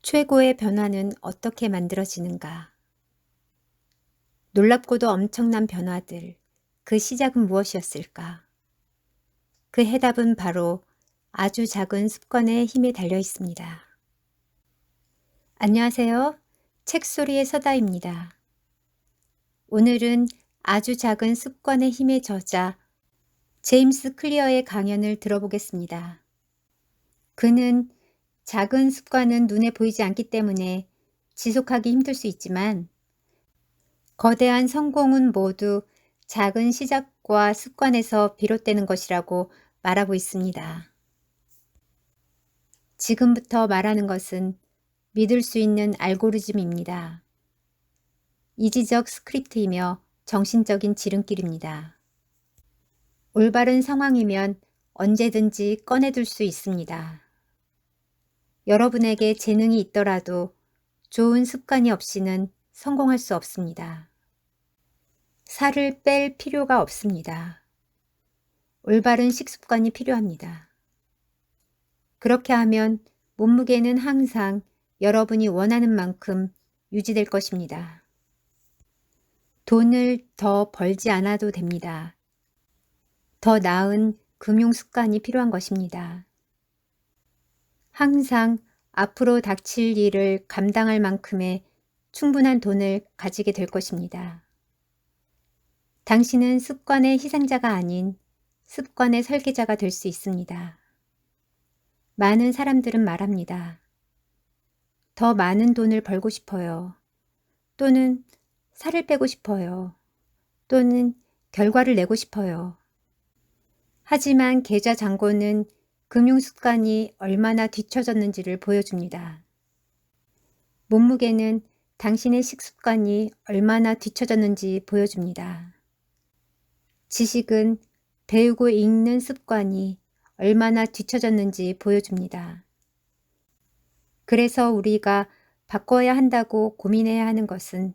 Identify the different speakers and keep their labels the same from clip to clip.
Speaker 1: 최고의 변화는 어떻게 만들어지는가? 놀랍고도 엄청난 변화들, 그 시작은 무엇이었을까? 그 해답은 바로 아주 작은 습관의 힘에 달려 있습니다. 안녕하세요. 책소리의 서다입니다. 오늘은 아주 작은 습관의 힘의 저자 제임스 클리어의 강연을 들어보겠습니다. 그는 작은 습관은 눈에 보이지 않기 때문에 지속하기 힘들 수 있지만 거대한 성공은 모두 작은 시작과 습관에서 비롯되는 것이라고 말하고 있습니다. 지금부터 말하는 것은 믿을 수 있는 알고리즘입니다. 이지적 스크립트이며 정신적인 지름길입니다. 올바른 상황이면 언제든지 꺼내들 수 있습니다. 여러분에게 재능이 있더라도 좋은 습관이 없이는 성공할 수 없습니다. 살을 뺄 필요가 없습니다. 올바른 식습관이 필요합니다. 그렇게 하면 몸무게는 항상 여러분이 원하는 만큼 유지될 것입니다. 돈을 더 벌지 않아도 됩니다. 더 나은 금융 습관이 필요한 것입니다. 항상 앞으로 닥칠 일을 감당할 만큼의 충분한 돈을 가지게 될 것입니다. 당신은 습관의 희생자가 아닌 습관의 설계자가 될 수 있습니다. 많은 사람들은 말합니다. 더 많은 돈을 벌고 싶어요. 또는 살을 빼고 싶어요. 또는 결과를 내고 싶어요. 하지만 계좌 잔고는 금융 습관이 얼마나 뒤처졌는지를 보여줍니다. 몸무게는 당신의 식습관이 얼마나 뒤처졌는지 보여줍니다. 지식은 배우고 읽는 습관이 얼마나 뒤처졌는지 보여줍니다. 그래서 우리가 바꿔야 한다고 고민해야 하는 것은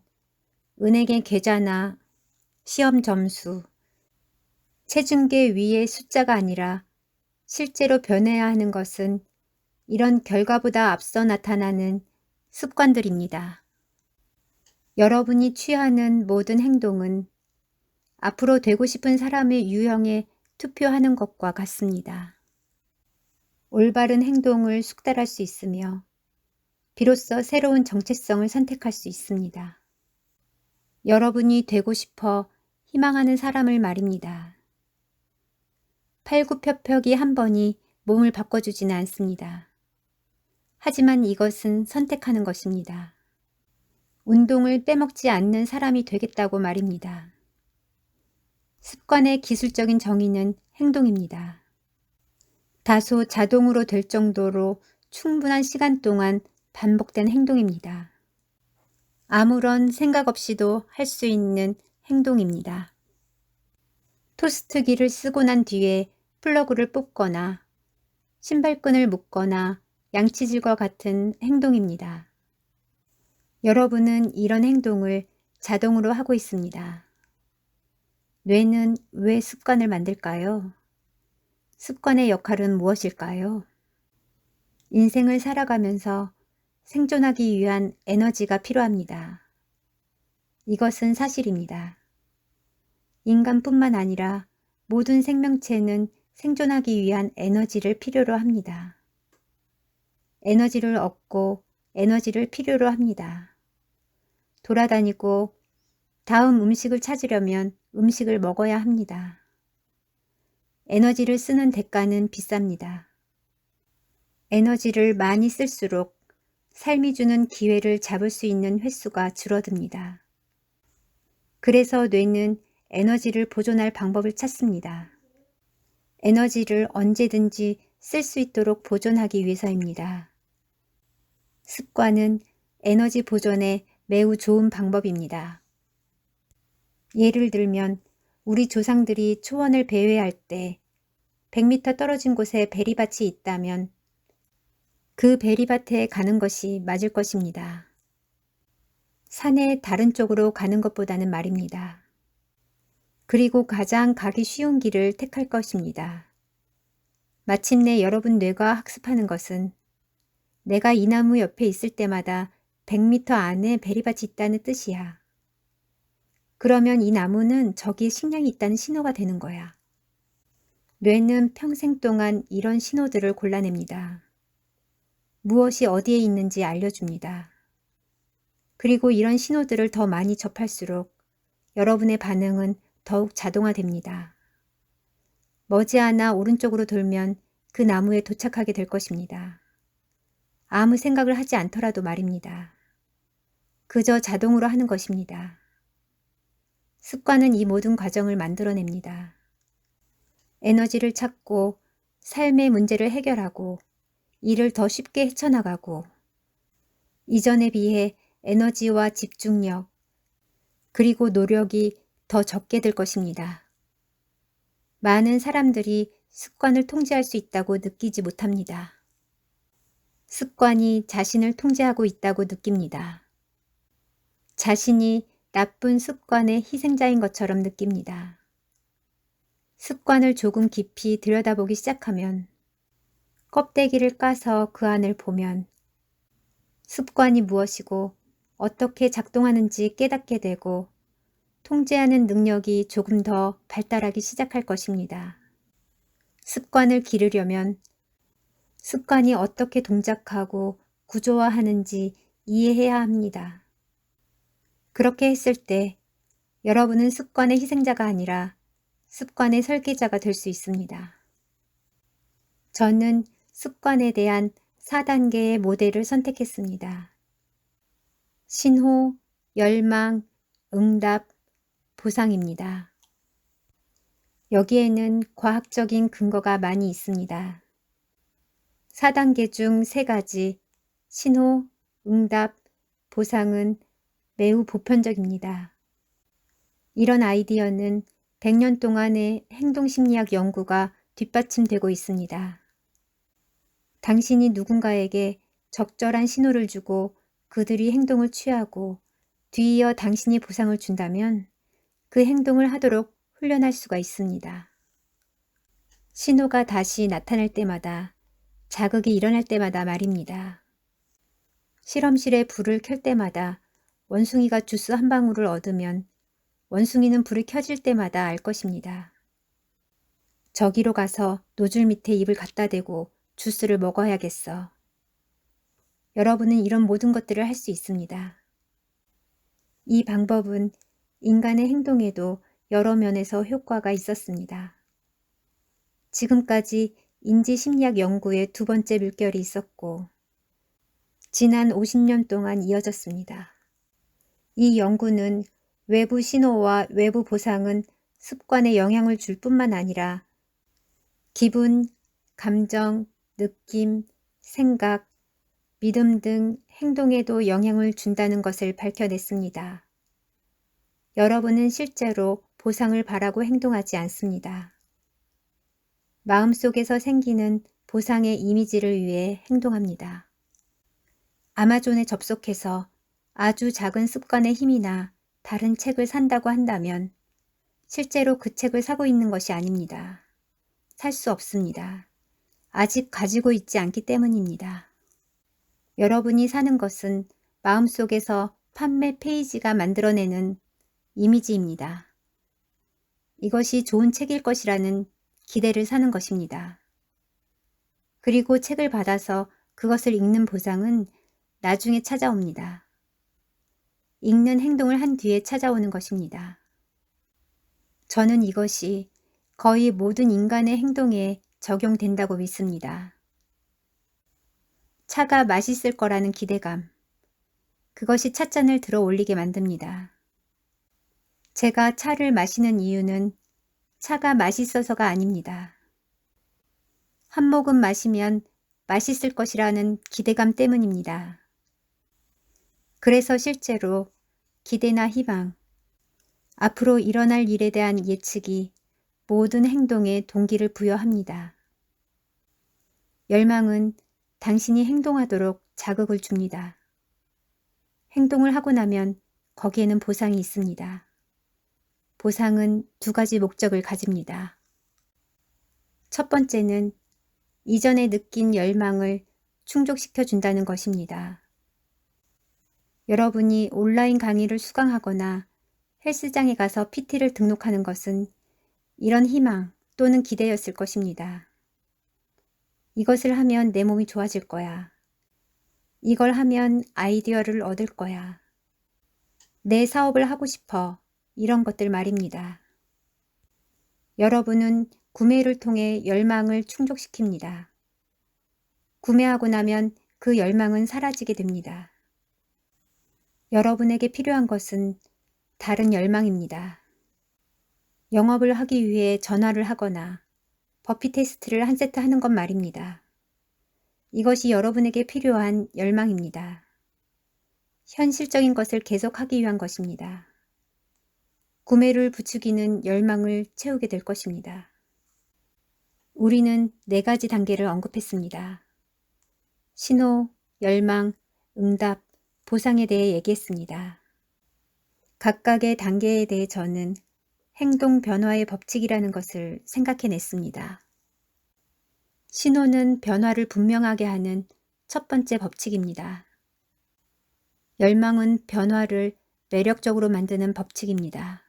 Speaker 1: 은행의 계좌나 시험 점수, 체중계 위의 숫자가 아니라 실제로 변해야 하는 것은 이런 결과보다 앞서 나타나는 습관들입니다. 여러분이 취하는 모든 행동은 앞으로 되고 싶은 사람의 유형에 투표하는 것과 같습니다. 올바른 행동을 숙달할 수 있으며 비로소 새로운 정체성을 선택할 수 있습니다. 여러분이 되고 싶어 희망하는 사람을 말입니다. 팔굽혀펴기 한 번이 몸을 바꿔주지는 않습니다. 하지만 이것은 선택하는 것입니다. 운동을 빼먹지 않는 사람이 되겠다고 말입니다. 습관의 기술적인 정의는 행동입니다. 다소 자동으로 될 정도로 충분한 시간 동안 반복된 행동입니다. 아무런 생각 없이도 할 수 있는 행동입니다. 토스트기를 쓰고 난 뒤에 플러그를 뽑거나 신발끈을 묶거나 양치질과 같은 행동입니다. 여러분은 이런 행동을 자동으로 하고 있습니다. 뇌는 왜 습관을 만들까요? 습관의 역할은 무엇일까요? 인생을 살아가면서 생존하기 위한 에너지가 필요합니다. 이것은 사실입니다. 인간뿐만 아니라 모든 생명체는 생존하기 위한 에너지를 필요로 합니다. 에너지를 얻고 에너지를 필요로 합니다. 돌아다니고 다음 음식을 찾으려면 음식을 먹어야 합니다. 에너지를 쓰는 대가는 비쌉니다. 에너지를 많이 쓸수록 삶이 주는 기회를 잡을 수 있는 횟수가 줄어듭니다. 그래서 뇌는 에너지를 보존할 방법을 찾습니다. 에너지를 언제든지 쓸 수 있도록 보존하기 위해서입니다. 습관은 에너지 보존에 매우 좋은 방법입니다. 예를 들면 우리 조상들이 초원을 배회할 때 100m 떨어진 곳에 베리밭이 있다면 그 베리밭에 가는 것이 맞을 것입니다. 산의 다른 쪽으로 가는 것보다는 말입니다. 그리고 가장 가기 쉬운 길을 택할 것입니다. 마침내 여러분 뇌가 학습하는 것은 내가 이 나무 옆에 있을 때마다 100m 안에 베리밭이 있다는 뜻이야. 그러면 이 나무는 저기에 식량이 있다는 신호가 되는 거야. 뇌는 평생 동안 이런 신호들을 골라냅니다. 무엇이 어디에 있는지 알려줍니다. 그리고 이런 신호들을 더 많이 접할수록 여러분의 반응은 더욱 자동화됩니다. 머지않아 오른쪽으로 돌면 그 나무에 도착하게 될 것입니다. 아무 생각을 하지 않더라도 말입니다. 그저 자동으로 하는 것입니다. 습관은 이 모든 과정을 만들어냅니다. 에너지를 찾고 삶의 문제를 해결하고 일을 더 쉽게 헤쳐나가고 이전에 비해 에너지와 집중력 그리고 노력이 더 적게 들 것입니다. 많은 사람들이 습관을 통제할 수 있다고 느끼지 못합니다. 습관이 자신을 통제하고 있다고 느낍니다. 자신이 나쁜 습관의 희생자인 것처럼 느낍니다. 습관을 조금 깊이 들여다보기 시작하면 껍데기를 까서 그 안을 보면 습관이 무엇이고 어떻게 작동하는지 깨닫게 되고 통제하는 능력이 조금 더 발달하기 시작할 것입니다. 습관을 기르려면 습관이 어떻게 동작하고 구조화하는지 이해해야 합니다. 그렇게 했을 때 여러분은 습관의 희생자가 아니라 습관의 설계자가 될 수 있습니다. 저는 습관에 대한 4단계의 모델을 선택했습니다. 신호, 열망, 응답, 보상입니다. 여기에는 과학적인 근거가 많이 있습니다. 4단계 중 3가지, 신호, 응답, 보상은 매우 보편적입니다. 이런 아이디어는 100년 동안의 행동심리학 연구가 뒷받침되고 있습니다. 당신이 누군가에게 적절한 신호를 주고 그들이 행동을 취하고 뒤이어 당신이 보상을 준다면 그 행동을 하도록 훈련할 수가 있습니다. 신호가 다시 나타날 때마다, 자극이 일어날 때마다 말입니다. 실험실에 불을 켤 때마다 원숭이가 주스 한 방울을 얻으면 원숭이는 불이 켜질 때마다 알 것입니다. 저기로 가서 노즐 밑에 입을 갖다 대고 주스를 먹어야겠어. 여러분은 이런 모든 것들을 할 수 있습니다. 이 방법은 인간의 행동에도 여러 면에서 효과가 있었습니다. 지금까지 인지심리학 연구에 2번째 물결이 있었고 지난 50년 동안 이어졌습니다. 이 연구는 외부 신호와 외부 보상은 습관에 영향을 줄 뿐만 아니라 기분, 감정, 느낌, 생각, 믿음 등 행동에도 영향을 준다는 것을 밝혀냈습니다. 여러분은 실제로 보상을 바라고 행동하지 않습니다. 마음속에서 생기는 보상의 이미지를 위해 행동합니다. 아마존에 접속해서 아주 작은 습관의 힘이나 다른 책을 산다고 한다면 실제로 그 책을 사고 있는 것이 아닙니다. 살 수 없습니다. 아직 가지고 있지 않기 때문입니다. 여러분이 사는 것은 마음속에서 판매 페이지가 만들어내는 이미지입니다. 이것이 좋은 책일 것이라는 기대를 사는 것입니다. 그리고 책을 받아서 그것을 읽는 보상은 나중에 찾아옵니다. 읽는 행동을 한 뒤에 찾아오는 것입니다. 저는 이것이 거의 모든 인간의 행동에 적용된다고 믿습니다. 차가 맛있을 거라는 기대감, 그것이 찻잔을 들어 올리게 만듭니다. 제가 차를 마시는 이유는 차가 맛있어서가 아닙니다. 한 모금 마시면 맛있을 것이라는 기대감 때문입니다. 그래서 실제로 기대나 희망, 앞으로 일어날 일에 대한 예측이 모든 행동에 동기를 부여합니다. 열망은 당신이 행동하도록 자극을 줍니다. 행동을 하고 나면 거기에는 보상이 있습니다. 보상은 2가지 목적을 가집니다. 첫 번째는 이전에 느낀 열망을 충족시켜 준다는 것입니다. 여러분이 온라인 강의를 수강하거나 헬스장에 가서 PT를 등록하는 것은 이런 희망 또는 기대였을 것입니다. 이것을 하면 내 몸이 좋아질 거야. 이걸 하면 아이디어를 얻을 거야. 내 사업을 하고 싶어. 이런 것들 말입니다. 여러분은 구매를 통해 열망을 충족시킵니다. 구매하고 나면 그 열망은 사라지게 됩니다. 여러분에게 필요한 것은 다른 열망입니다. 영업을 하기 위해 전화를 하거나 버피 테스트를 한 세트 하는 것 말입니다. 이것이 여러분에게 필요한 열망입니다. 현실적인 것을 계속하기 위한 것입니다. 구매를 부추기는 열망을 채우게 될 것입니다. 우리는 4가지 단계를 언급했습니다. 신호, 열망, 응답, 보상에 대해 얘기했습니다. 각각의 단계에 대해 저는 행동 변화의 법칙이라는 것을 생각해냈습니다. 신호는 변화를 분명하게 하는 첫 번째 법칙입니다. 열망은 변화를 매력적으로 만드는 법칙입니다.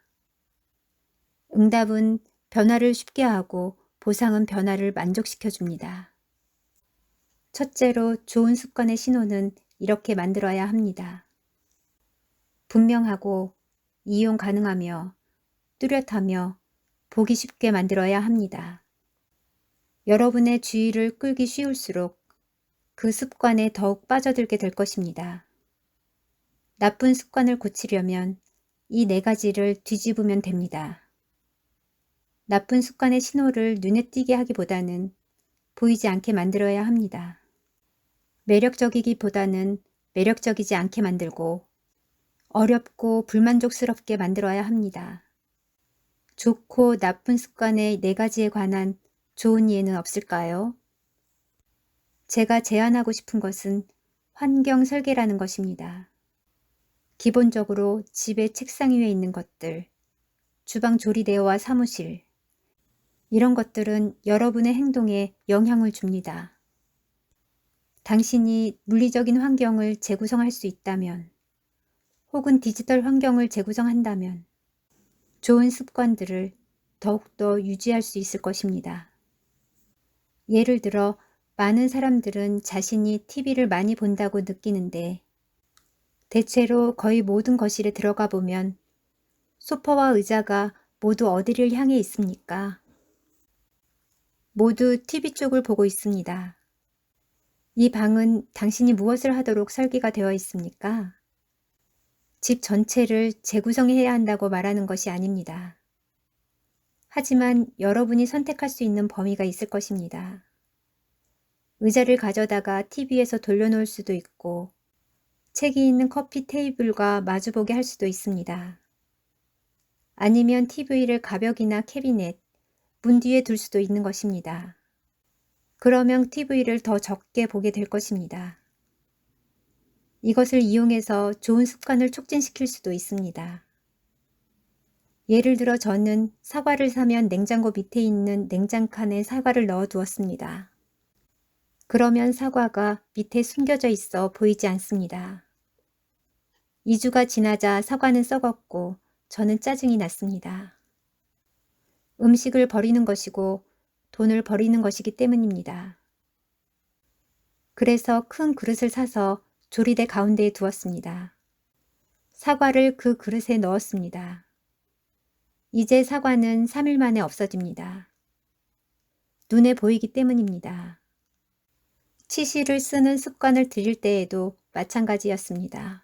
Speaker 1: 응답은 변화를 쉽게 하고 보상은 변화를 만족시켜 줍니다. 첫째로 좋은 습관의 신호는 이렇게 만들어야 합니다. 분명하고 이용 가능하며 뚜렷하며 보기 쉽게 만들어야 합니다. 여러분의 주의를 끌기 쉬울수록 그 습관에 더욱 빠져들게 될 것입니다. 나쁜 습관을 고치려면 이 4가지를 뒤집으면 됩니다. 나쁜 습관의 신호를 눈에 띄게 하기보다는 보이지 않게 만들어야 합니다. 매력적이기보다는 매력적이지 않게 만들고 어렵고 불만족스럽게 만들어야 합니다. 좋고 나쁜 습관의 4가지에 관한 좋은 이해는 없을까요? 제가 제안하고 싶은 것은 환경 설계라는 것입니다. 기본적으로 집의 책상 위에 있는 것들, 주방 조리대와 사무실, 이런 것들은 여러분의 행동에 영향을 줍니다. 당신이 물리적인 환경을 재구성할 수 있다면, 혹은 디지털 환경을 재구성한다면 좋은 습관들을 더욱더 유지할 수 있을 것입니다. 예를 들어 많은 사람들은 자신이 TV를 많이 본다고 느끼는데 대체로 거의 모든 거실에 들어가 보면 소파와 의자가 모두 어디를 향해 있습니까? 모두 TV 쪽을 보고 있습니다. 이 방은 당신이 무엇을 하도록 설계가 되어 있습니까? 집 전체를 재구성해야 한다고 말하는 것이 아닙니다. 하지만 여러분이 선택할 수 있는 범위가 있을 것입니다. 의자를 가져다가 TV에서 돌려놓을 수도 있고 책이 있는 커피 테이블과 마주보게 할 수도 있습니다. 아니면 TV를 가벽이나 캐비넷, 문 뒤에 둘 수도 있는 것입니다. 그러면 TV를 더 적게 보게 될 것입니다. 이것을 이용해서 좋은 습관을 촉진시킬 수도 있습니다. 예를 들어 저는 사과를 사면 냉장고 밑에 있는 냉장칸에 사과를 넣어 두었습니다. 그러면 사과가 밑에 숨겨져 있어 보이지 않습니다. 2주가 지나자 사과는 썩었고 저는 짜증이 났습니다. 음식을 버리는 것이고 돈을 버리는 것이기 때문입니다. 그래서 큰 그릇을 사서 조리대 가운데에 두었습니다. 사과를 그 그릇에 넣었습니다. 이제 사과는 3일 만에 없어집니다. 눈에 보이기 때문입니다. 치실을 쓰는 습관을 들일 때에도 마찬가지였습니다.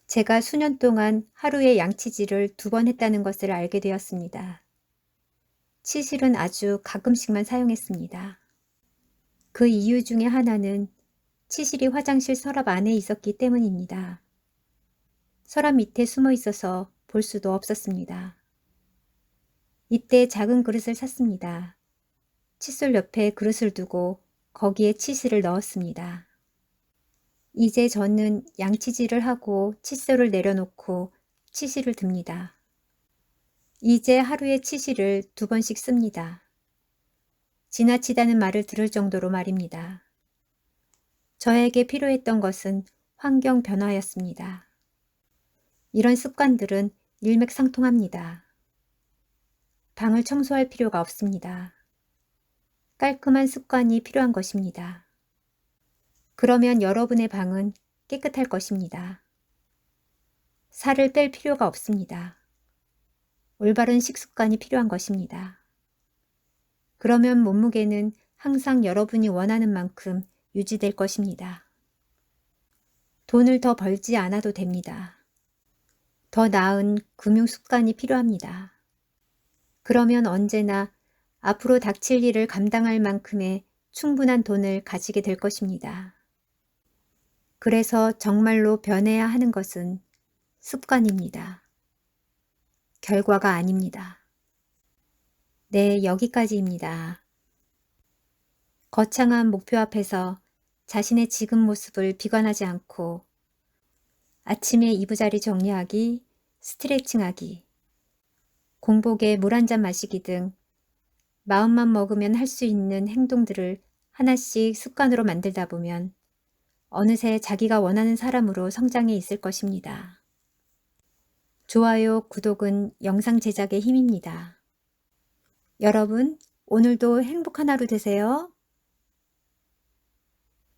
Speaker 1: 제가 수년 동안 하루에 양치질을 2번 했다는 것을 알게 되었습니다. 치실은 아주 가끔씩만 사용했습니다. 그 이유 중에 하나는 치실이 화장실 서랍 안에 있었기 때문입니다. 서랍 밑에 숨어 있어서 볼 수도 없었습니다. 이때 작은 그릇을 샀습니다. 칫솔 옆에 그릇을 두고 거기에 치실을 넣었습니다. 이제 저는 양치질을 하고 칫솔을 내려놓고 치실을 듭니다. 이제 하루에 치실을 2번씩 씁니다. 지나치다는 말을 들을 정도로 말입니다. 저에게 필요했던 것은 환경 변화였습니다. 이런 습관들은 일맥상통합니다. 방을 청소할 필요가 없습니다. 깔끔한 습관이 필요한 것입니다. 그러면 여러분의 방은 깨끗할 것입니다. 살을 뺄 필요가 없습니다. 올바른 식습관이 필요한 것입니다. 그러면 몸무게는 항상 여러분이 원하는 만큼 유지될 것입니다. 돈을 더 벌지 않아도 됩니다. 더 나은 금융 습관이 필요합니다. 그러면 언제나 앞으로 닥칠 일을 감당할 만큼의 충분한 돈을 가지게 될 것입니다. 그래서 정말로 변해야 하는 것은 습관입니다. 결과가 아닙니다. 네, 여기까지입니다. 거창한 목표 앞에서 자신의 지금 모습을 비관하지 않고 아침에 이부자리 정리하기, 스트레칭하기, 공복에 물 한 잔 마시기 등 마음만 먹으면 할 수 있는 행동들을 하나씩 습관으로 만들다 보면 어느새 자기가 원하는 사람으로 성장해 있을 것입니다. 좋아요, 구독은 영상 제작의 힘입니다. 여러분, 오늘도 행복한 하루 되세요.